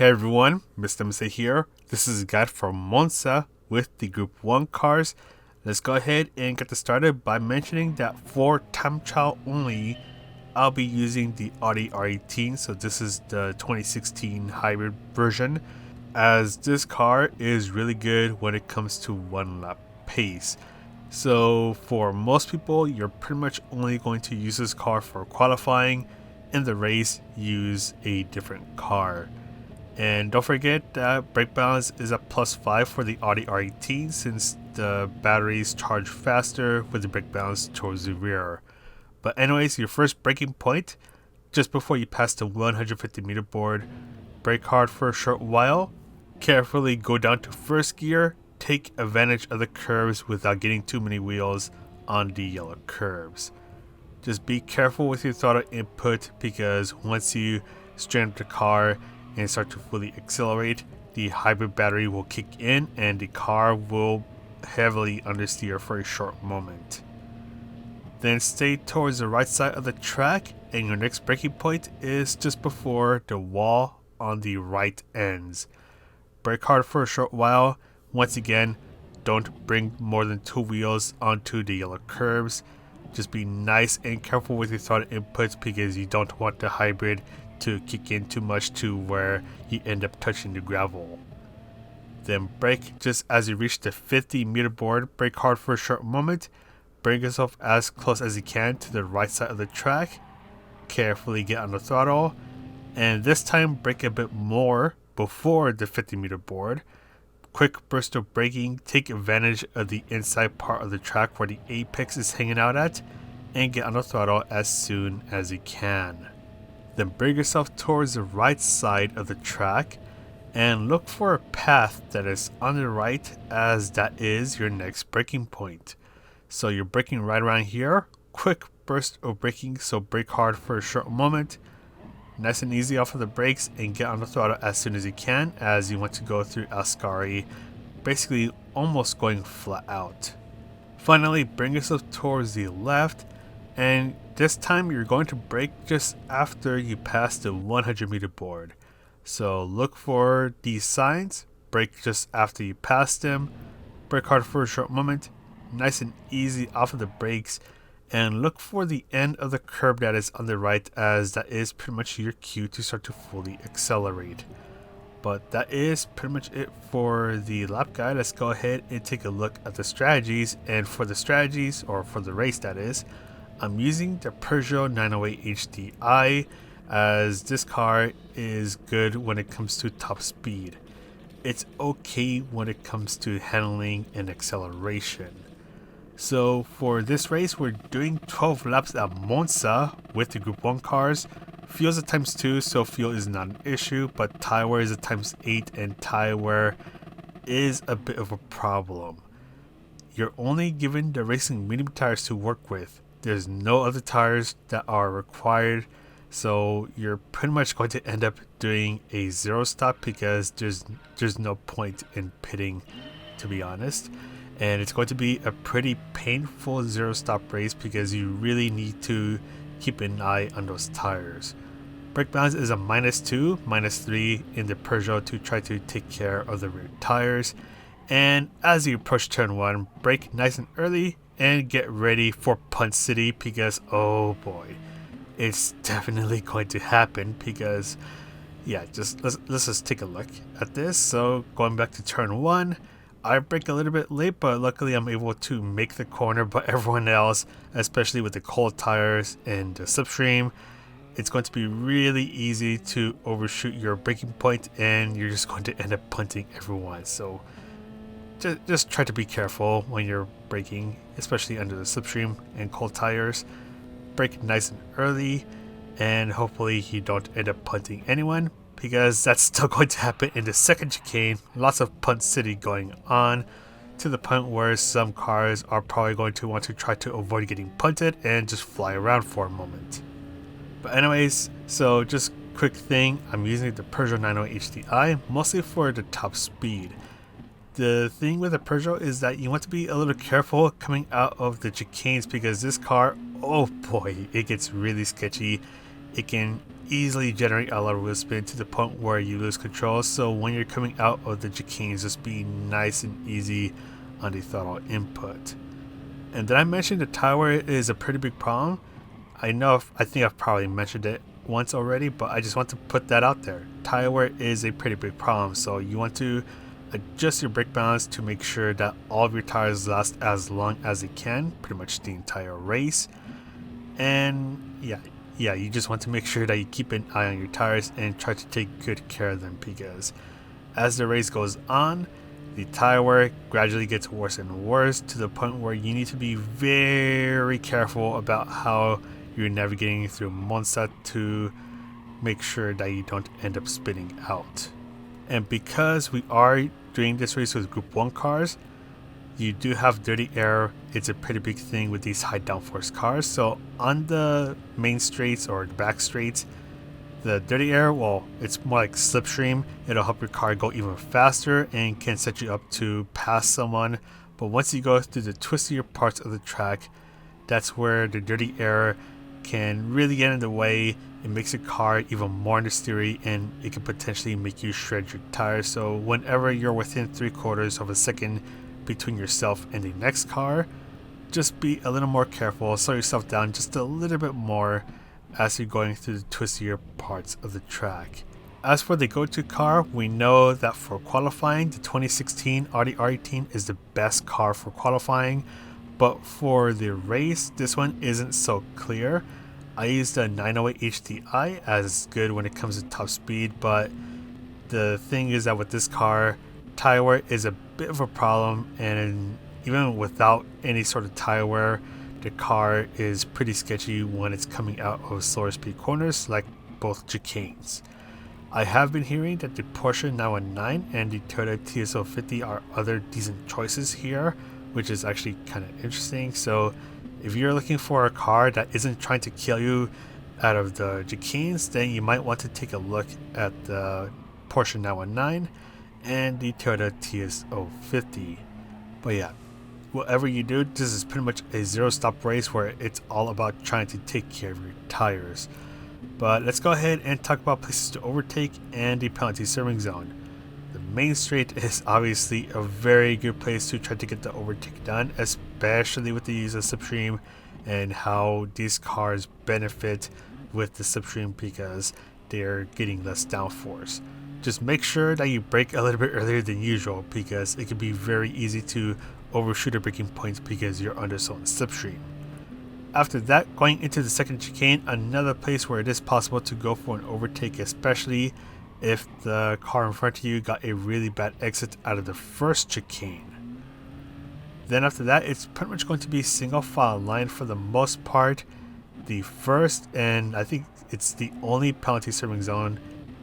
Hey everyone, Mr. Mse here. This is a guide for Monza with the Group 1 cars. Let's go ahead and get this started by mentioning that for time trial only, I'll be using the Audi R18, so this is the 2016 hybrid version, as this car is really good when it comes to one lap pace. So for most people, you're pretty much only going to use this car for qualifying. In the race, use a different car. And don't forget that brake balance is at +5 for the Audi R18 since the batteries charge faster with the brake balance towards the rear. But anyways, your first braking point, just before you pass the 150 meter board, brake hard for a short while, carefully go down to first gear, take advantage of the curves without getting too many wheels on the yellow curves. Just be careful with your throttle input because once you strand the car and start to fully accelerate, the hybrid battery will kick in and the car will heavily understeer for a short moment. Then stay towards the right side of the track, and your next braking point is just before the wall on the right ends. Brake hard for a short while. Once again, don't bring more than 2 wheels onto the yellow curves. Just be nice and careful with your throttle inputs because you don't want the hybrid to kick in too much to where you end up touching the gravel. Then brake just as you reach the 50 meter board, brake hard for a short moment, bring yourself as close as you can to the right side of the track, carefully get on the throttle, and this time brake a bit more before the 50 meter board. Quick burst of braking, take advantage of the inside part of the track where the apex is hanging out at, and get on the throttle as soon as you can. Then bring yourself towards the right side of the track and look for a path that is on the right, as that is your next braking point. So you're braking right around here, quick burst of braking, so brake hard for a short moment, nice and easy off of the brakes, and get on the throttle as soon as you can as you want to go through Ascari, basically almost going flat out. Finally, bring yourself towards the left, and this time you're going to brake just after you pass the 100 meter board. So look for these signs, brake just after you pass them, brake hard for a short moment, nice and easy off of the brakes, and look for the end of the curb that is on the right, as that is pretty much your cue to start to fully accelerate. But that is pretty much it for the lap guide. Let's go ahead and take a look at the strategies. And for the strategies, or for the race that is, I'm using the Peugeot 908 HDI, as this car is good when it comes to top speed. It's okay when it comes to handling and acceleration. So for this race, we're doing 12 laps at Monza with the Group 1 cars. Fuel's at ×2, so fuel is not an issue, but tire wear is at ×8, and tire wear is a bit of a problem. You're only given the racing medium tires to work with. There's no other tires that are required, so you're pretty much going to end up doing a 0 stop because there's no point in pitting, to be honest. And it's going to be a pretty painful 0 stop race because you really need to keep an eye on those tires. Brake balance is a -2, -3 in the Peugeot to try to take care of the rear tires. And as you approach turn 1, brake nice and early and get ready for Punt City because oh boy, it's definitely going to happen because yeah, let's just take a look at this. So going back to turn 1, I brake a little bit late, but luckily I'm able to make the corner. But everyone else, especially with the cold tires and the slipstream, it's going to be really easy to overshoot your braking point and you're just going to end up punting everyone. So just try to be careful when you're braking, especially under the slipstream and cold tires. Brake nice and early, and hopefully you don't end up punting anyone, because that's still going to happen in the second chicane. Lots of Punt City going on, to the point where some cars are probably going to want to try to avoid getting punted and just fly around for a moment. But anyways, so just quick thing, I'm using the Peugeot 908 HDI mostly for the top speed. The thing with the Peugeot is that you want to be a little careful coming out of the chicanes because this car, oh boy, it gets really sketchy it can easily generate a lot of wheel spin to the point where you lose control. So when you're coming out of the chicanes, just be nice and easy on the throttle input. And did I mention the tire wear is a pretty big problem? I think I've probably mentioned it once already, but I just want to put that out there. Tire wear is a pretty big problem, so you want to adjust your brake balance to make sure that all of your tires last as long as they can, pretty much the entire race. And yeah, you just want to make sure that you keep an eye on your tires and try to take good care of them, because as the race goes on, the tire wear gradually gets worse and worse to the point where you need to be very careful about how you're navigating through Monza to make sure that you don't end up spinning out. And because we are doing this race with Group 1 cars, you do have dirty air. It's a pretty big thing with these high downforce cars. So on the main straights or the back straights, the dirty air, well, it's more like slipstream. It'll help your car go even faster and can set you up to pass someone. But once you go through the twistier parts of the track, that's where the dirty air can really get in the way. It makes your car even more understeery, and it can potentially make you shred your tires. So whenever you're within 3/4 of a second between yourself and the next car, just be a little more careful. Slow yourself down just a little bit more as you're going through the twistier parts of the track. As for the go-to car, we know that for qualifying, the 2016 Audi R18 is the best car for qualifying, but for the race, this one isn't so clear. I used a 908 HDI as good when it comes to top speed, but the thing is that with this car, tire wear is a bit of a problem, and even without any sort of tire wear, the car is pretty sketchy when it's coming out of slower speed corners like both chicanes. I have been hearing that the Porsche 919 and the Toyota TS050 are other decent choices here, which is actually kind of interesting. So if you're looking for a car that isn't trying to kill you out of the chicanes, then you might want to take a look at the Porsche 919 and the Toyota TS050. But yeah, whatever you do, this is pretty much a zero-stop race where it's all about trying to take care of your tires. But let's go ahead and talk about places to overtake and the penalty serving zone. The main straight is obviously a very good place to try to get the overtake done, especially with the use of slipstream and how these cars benefit with the slipstream because they're getting less downforce. Just make sure that you brake a little bit earlier than usual, because it can be very easy to overshoot your braking points because you're under some slipstream. After that, going into the second chicane, another place where it is possible to go for an overtake, especially if the car in front of you got a really bad exit out of the first chicane. Then after that, it's pretty much going to be single file line for the most part. The first, and I think it's the only penalty serving zone,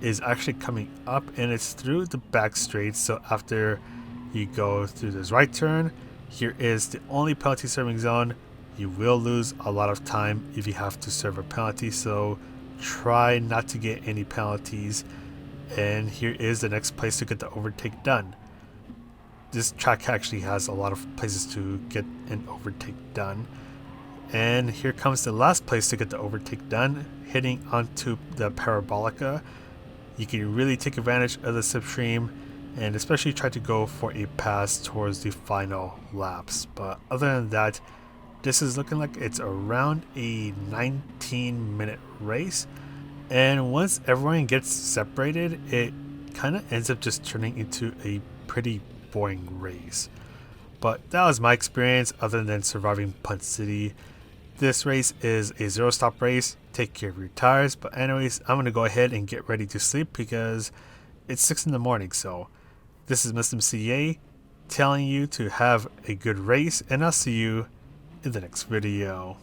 is actually coming up, and it's through the back straight. So after you go through this right turn, here is the only penalty serving zone. You will lose a lot of time if you have to serve a penalty, so try not to get any penalties. And here is the next place to get the overtake done. This track actually has a lot of places to get an overtake done. And here comes the last place to get the overtake done, hitting onto the Parabolica. You can really take advantage of the slipstream and especially try to go for a pass towards the final laps. But other than that, this is looking like it's around a 19-minute race. And once everyone gets separated, it kind of ends up just turning into a pretty boring race. But that was my experience other than surviving Punt City. This race is a zero-stop race. Take care of your tires. But anyways, I'm going to go ahead and get ready to sleep because it's 6 in the morning. So this is Mr. CA telling you to have a good race, and I'll see you in the next video.